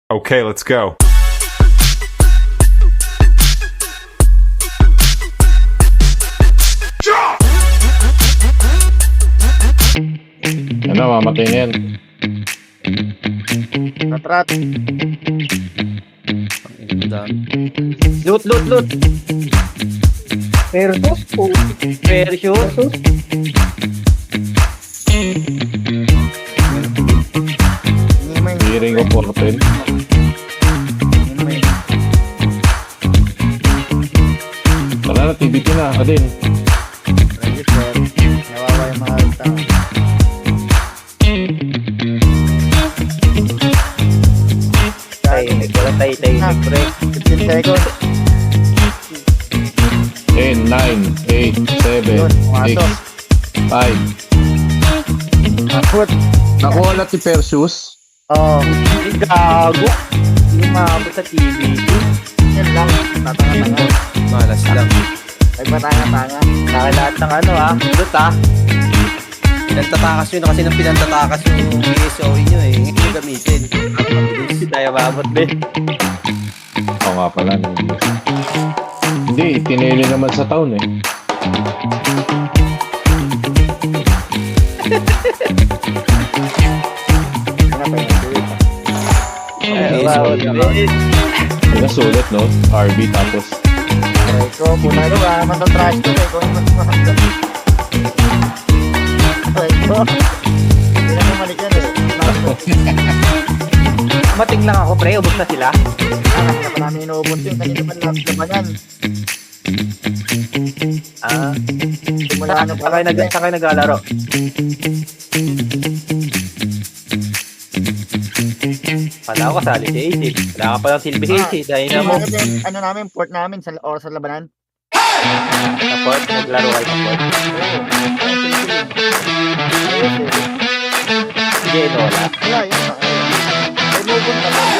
Okay, let's go. Ano, mamatay na yan. Natrat. Loot, loot, loot. Persos po. Persios. Persos. Himay. Hearing of portal. Himay. Tara na, TBT na. Adin. Register. Nawawa yung mga tao. Tahimik. Wala tahimik, pre. 15 seconds. 10, 9, 8, 7, Yun, 6, pumasok. 5. Akot. Nakuha na si Perseus. Oo. Hindi gago. Hindi maabot sa TV. Yan lang. Tatanga-tanga. Malas lang. Ay patanga-tanga. Saka lahat ng ano loot Pinantatakas yun kasi nang pinantatakas yung PSOE nyo eh. Ngayon yung gamitin. Mabilis tayo maabot be. Oo nga pala. Hindi, tinili naman sa town eh. Ano pa yung sulit? PSOE be. Nasulit, no? RB tapos. Ay ko, punalo ka. Matatrash ko. Ay ko, matatrash. Ay ko. Hindi na bumalik yan eh. Mating lang ako pre. Ubos na sila. Anak na pa namin inuubos yun. Kanina pa laban yan. Simula ano pa lang. Sakay naglalaro. Wala ko kasali si AC. Wala ka palang silbi AC. Dahil na mo. Ano namin, port namin sa oras sa labanan. Support. Naglaro kayo support. Ayos eh. Sige, ito wala. Wala, yun. Ay, movon ka lang.